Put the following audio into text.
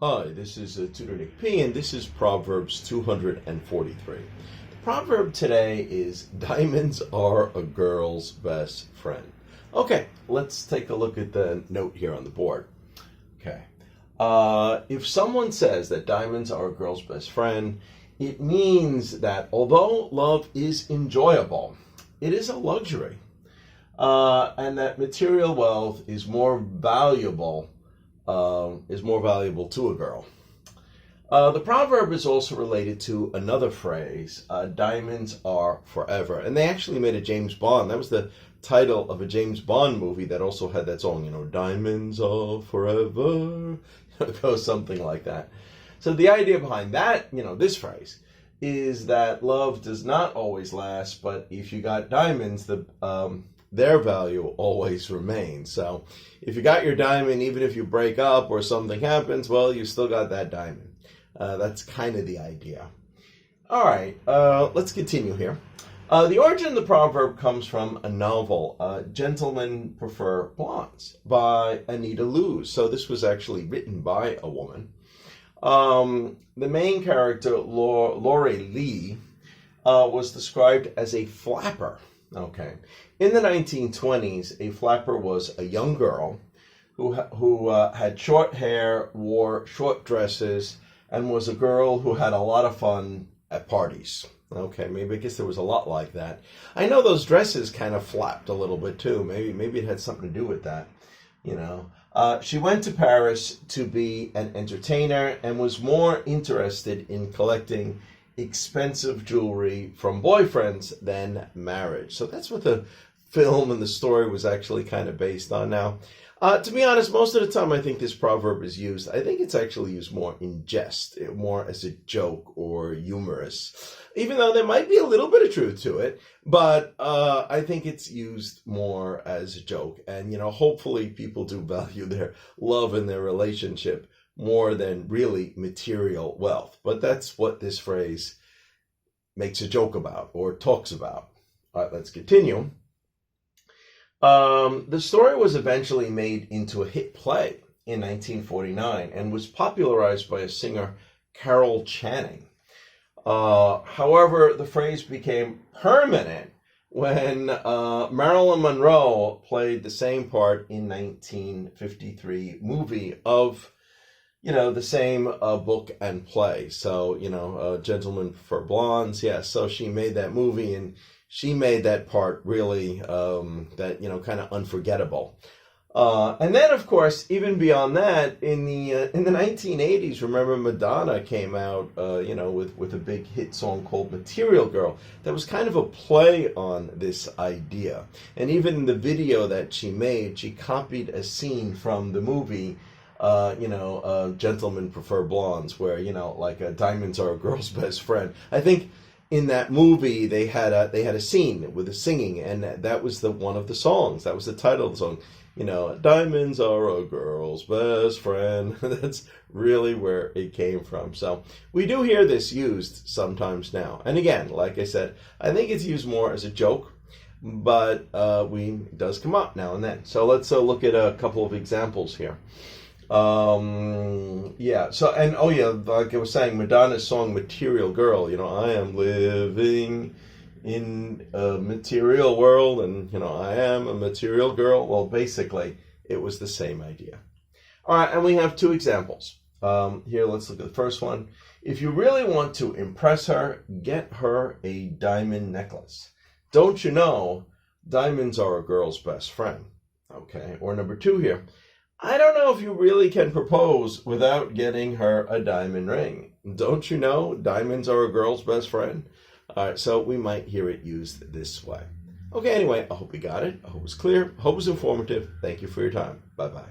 Hi, this is Tutor Nick P, and this is Proverbs 243. The proverb today is, diamonds are a girl's best friend. Okay, let's take a look at the note here on the board. Okay, if someone says that diamonds are a girl's best friend, it means that although love is enjoyable, it is a luxury, and that material wealth is more valuable to a girl. The proverb is also related to another phrase, diamonds are forever. And they actually made a James Bond. That was the title of a James Bond movie that also had that song, diamonds are forever. It goes something like that. So the idea behind that, this phrase, is that love does not always last, but if you got diamonds, their value always remains. So if you got your diamond, even if you break up or something happens, well, you still got that diamond. That's kind of the idea. All right, let's continue here. The origin of the proverb comes from a novel, Gentlemen Prefer Blondes, by Anita Loos. So this was actually written by a woman. The main character, Lori Lee, was described as a flapper. Okay. In the 1920s, a flapper was a young girl who had short hair, wore short dresses, and was a girl who had a lot of fun at parties. Okay, maybe I guess there was a lot like that. I know those dresses kind of flapped a little bit too. Maybe it had something to do with that. She went to Paris to be an entertainer and was more interested in collecting expensive jewelry from boyfriends than marriage. So that's what the film and the story was actually kind of based on. Now, to be honest, most of the time I think this proverb is used, I think it's actually used more in jest, more as a joke or humorous, even though there might be a little bit of truth to it, but I think it's used more as a joke. And, hopefully people do value their love and their relationship more than really material wealth. But that's what this phrase makes a joke about or talks about. All right, let's continue. The story was eventually made into a hit play in 1949 and was popularized by a singer, Carol Channing. However, the phrase became permanent when Marilyn Monroe played the same part in 1953 movie of the same book and play. So, Gentlemen Prefer Blondes. Yeah, so she made that movie and she made that part really, kind of unforgettable. And then, of course, even beyond that, in the 1980s, remember Madonna came out, with a big hit song called Material Girl. That was kind of a play on this idea. And even in the video that she made, she copied a scene from the movie, Gentlemen Prefer Blondes, where, diamonds are a girl's best friend. I think in that movie they had a scene with the singing, and that was one of the songs. That was the title of the song. Diamonds are a girl's best friend. That's really where it came from. So we do hear this used sometimes now. And again, like I said, I think it's used more as a joke, but it does come up now and then. So let's look at a couple of examples here. Like I was saying, Madonna's song Material Girl, I am living in a material world and, I am a material girl. Well, basically, it was the same idea. All right, and we have two examples. Here, let's look at the first one. If you really want to impress her, get her a diamond necklace. Don't you know, diamonds are a girl's best friend. Okay, or number two here. I don't know if you really can propose without getting her a diamond ring. Don't you know diamonds are a girl's best friend? All right, so we might hear it used this way. Okay, anyway, I hope you got it. I hope it was clear. I hope it was informative. Thank you for your time. Bye-bye.